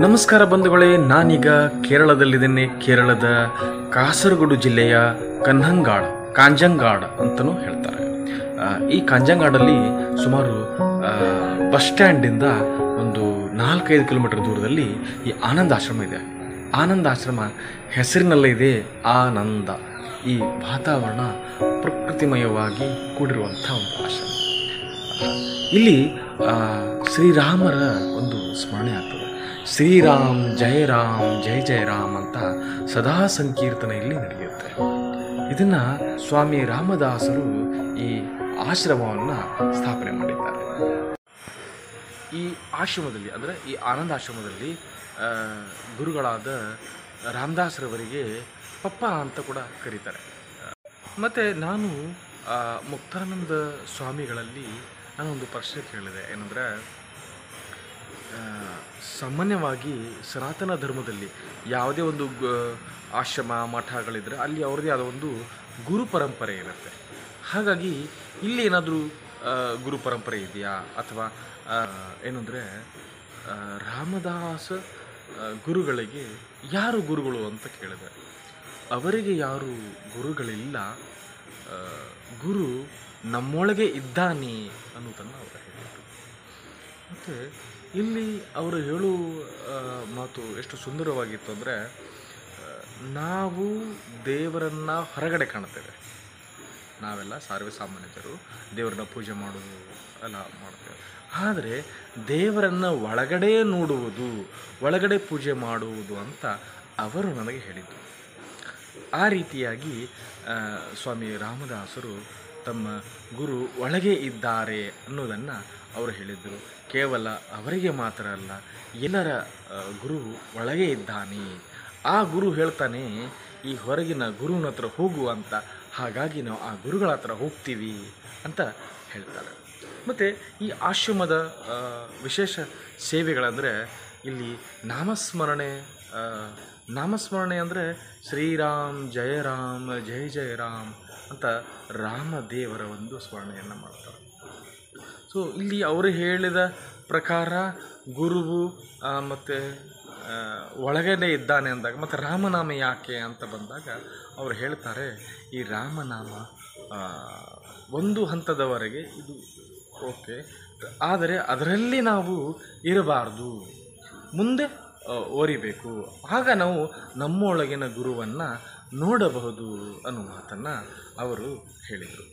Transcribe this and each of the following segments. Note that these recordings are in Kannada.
ನಮಸ್ಕಾರ ಬಂಧುಗಳೇ, ನಾನೀಗ ಕೇರಳದಲ್ಲಿದ್ದೇನೆ. ಕೇರಳದ ಕಾಸರಗೋಡು ಜಿಲ್ಲೆಯ ಕಾಂಜಂಗಾಡ್ ಅಂತಲೂ ಹೇಳ್ತಾರೆ. ಈ ಕಾಂಜಂಗಾಡಲ್ಲಿ ಸುಮಾರು ಬಸ್ ಸ್ಟ್ಯಾಂಡಿಂದ ಒಂದು 4-5 ಕಿಲೋಮೀಟರ್ ದೂರದಲ್ಲಿ ಈ ಆನಂದ ಆಶ್ರಮ ಇದೆ. ಆನಂದ ಆಶ್ರಮ ಹೆಸರಿನಲ್ಲೇ ಇದೆ ಆನಂದ. ಈ ವಾತಾವರಣ ಪ್ರಕೃತಿಮಯವಾಗಿ ಕೂಡಿರುವಂಥ ಒಂದು ಆಶ್ರಮ. ಇಲ್ಲಿ ಶ್ರೀರಾಮರ ಒಂದು ಸ್ಮರಣೆ ಆಗ್ತದೆ. ಶ್ರೀರಾಮ್ ಜಯ ರಾಮ್ ಜಯ ಜಯ ರಾಮ್ ಅಂತ ಸದಾ ಸಂಕೀರ್ತನೆ ಇಲ್ಲಿ ನಡೆಯುತ್ತೆ. ಇದನ್ನು ಸ್ವಾಮಿ ರಾಮದಾಸರು ಈ ಆಶ್ರಮವನ್ನು ಸ್ಥಾಪನೆ ಮಾಡಿದ್ದಾರೆ. ಈ ಆಶ್ರಮದಲ್ಲಿ ಅಂದರೆ ಈ ಆನಂದ ಆಶ್ರಮದಲ್ಲಿ ಗುರುಗಳಾದ ರಾಮದಾಸರವರಿಗೆ ಪಪ್ಪ ಅಂತ ಕೂಡ ಕರೀತಾರೆ. ಮತ್ತು ನಾನು ಮುಕ್ತಾನಂದ ಸ್ವಾಮಿಗಳಲ್ಲಿ ನಾನೊಂದು ಪ್ರಶ್ನೆ ಕೇಳಿದೆ. ಏನಂದರೆ, ಸಾಮಾನ್ಯವಾಗಿ ಸನಾತನ ಧರ್ಮದಲ್ಲಿ ಯಾವುದೇ ಒಂದು ಆಶ್ರಮ ಮಠಗಳಿದ್ದರೆ ಅಲ್ಲಿ ಅವ್ರದ್ದೇ ಆದ ಒಂದು ಗುರು ಪರಂಪರೆ ಇರುತ್ತೆ. ಹಾಗಾಗಿ ಇಲ್ಲಿ ಏನಾದರೂ ಗುರು ಪರಂಪರೆ ಇದೆಯಾ, ಅಥವಾ ಏನಂದರೆ ರಾಮದಾಸ ಗುರುಗಳಿಗೆ ಯಾರು ಗುರುಗಳು ಅಂತ ಕೇಳಿದೆ. ಅವರಿಗೆ ಯಾರು ಗುರುಗಳಿಲ್ಲ, ಗುರು ನಮ್ಮೊಳಗೆ ಇದ್ದಾನೆ ಅನ್ನೋದನ್ನು ಅವರು ಹೇಳಿದರು. ಮತ್ತು ಇಲ್ಲಿ ಅವರು ಹೇಳುವ ಮಾತು ಎಷ್ಟು ಸುಂದರವಾಗಿತ್ತು ಅಂದರೆ, ನಾವು ದೇವರನ್ನು ಹೊರಗಡೆ ಕಾಣ್ತೇವೆ, ನಾವೆಲ್ಲ ಸಾರ್ವೇ ಸಾಮಾನ್ಯರು ದೇವರನ್ನ ಪೂಜೆ ಮಾಡೋದು ಎಲ್ಲ ಮಾಡ್ತೇವೆ. ಆದರೆ ದೇವರನ್ನು ಒಳಗಡೆ ನೋಡುವುದು, ಒಳಗಡೆ ಪೂಜೆ ಮಾಡುವುದು ಅಂತ ಅವರು ನನಗೆ ಹೇಳಿದರು. ಆ ರೀತಿಯಾಗಿ ಸ್ವಾಮಿ ರಾಮದಾಸರು ತಮ್ಮ ಗುರು ಒಳಗೆ ಇದ್ದಾರೆ ಅನ್ನೋದನ್ನು ಅವರು ಹೇಳಿದರು. ಕೇವಲ ಅವರಿಗೆ ಮಾತ್ರ ಅಲ್ಲ, ಎಲ್ಲರ ಗುರು ಒಳಗೆ ಇದ್ದಾನೆ. ಆ ಗುರು ಹೇಳ್ತಾನೆ, ಈ ಹೊರಗಿನ ಗುರುವಿನ ಹತ್ರ ಹೋಗು ಅಂತ. ಹಾಗಾಗಿ ನಾವು ಆ ಗುರುಗಳ ಹತ್ರ ಹೋಗ್ತೀವಿ ಅಂತ ಹೇಳ್ತಾರೆ. ಮತ್ತು ಈ ಆಶ್ರಮದ ವಿಶೇಷ ಸೇವೆಗಳಂದರೆ, ಇಲ್ಲಿ ನಾಮಸ್ಮರಣೆ ಅಂದರೆ ಶ್ರೀರಾಮ್ ಜಯ ರಾಮ್ ಜಯ ಜಯ ರಾಮ್ ಅಂತ ರಾಮದೇವರ ಒಂದು ಸ್ಮರಣೆಯನ್ನು ಮಾಡ್ತಾರೆ. ಸೊ ಇಲ್ಲಿ ಅವರು ಹೇಳಿದ ಪ್ರಕಾರ ಗುರುವು ಮತ್ತು ಒಳಗಡೆ ಇದ್ದಾನೆ ಅಂದಾಗ, ಮತ್ತು ರಾಮನಾಮ ಯಾಕೆ ಅಂತ ಬಂದಾಗ ಅವರು ಹೇಳ್ತಾರೆ, ಈ ರಾಮನಾಮ ಒಂದು ಹಂತದವರೆಗೆ ಇದು ಓಕೆ, ಆದರೆ ಅದರಲ್ಲಿ ನಾವು ಇರಬಾರ್ದು, ಮುಂದೆ ಓರಿಬೇಕು, ಆಗ ನಾವು ನಮ್ಮೊಳಗಿನ ಗುರುವನ್ನು ನೋಡಬಹುದು ಅನ್ನೋ ಮಾತನ್ನು ಅವರು ಹೇಳಿದರು.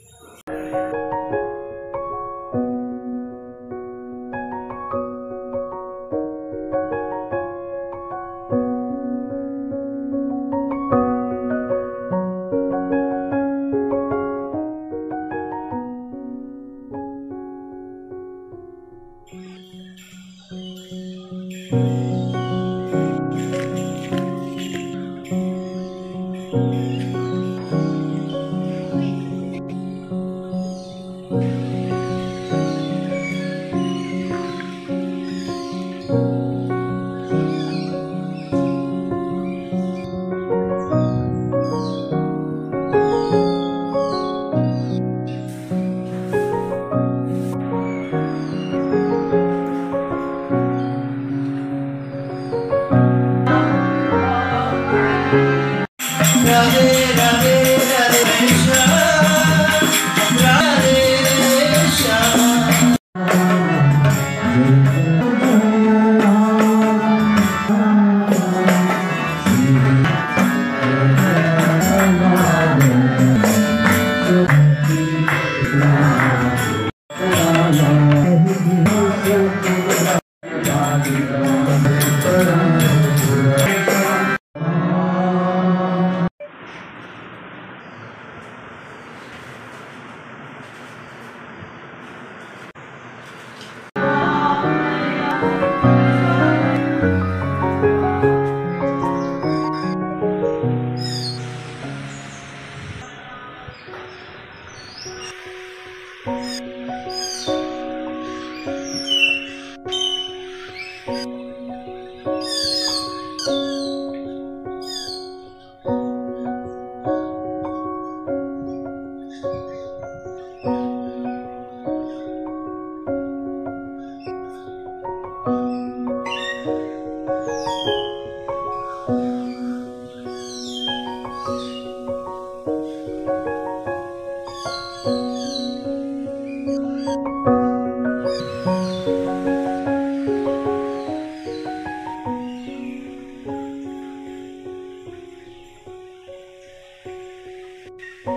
आ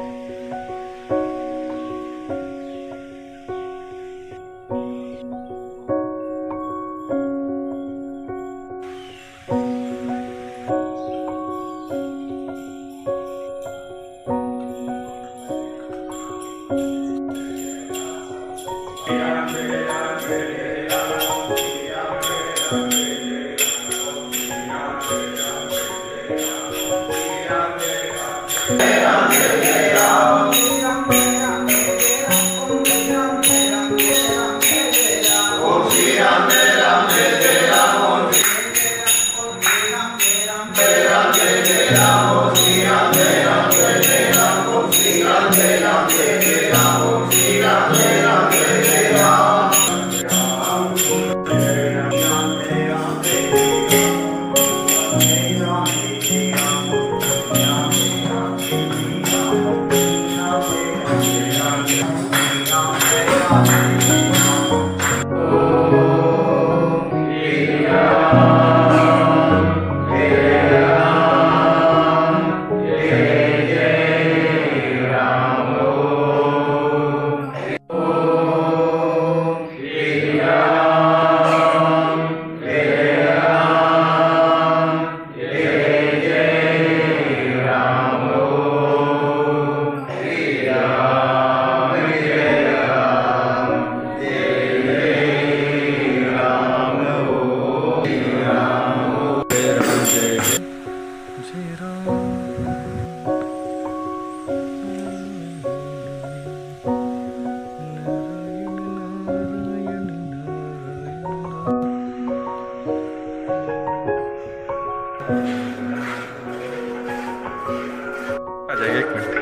जाएगा 1 minute.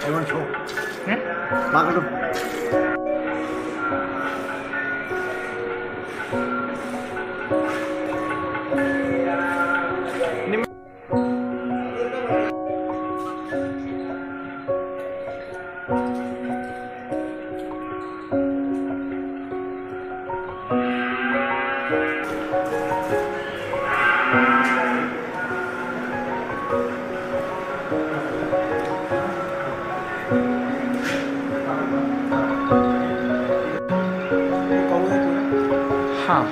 I want show. Market. हाँ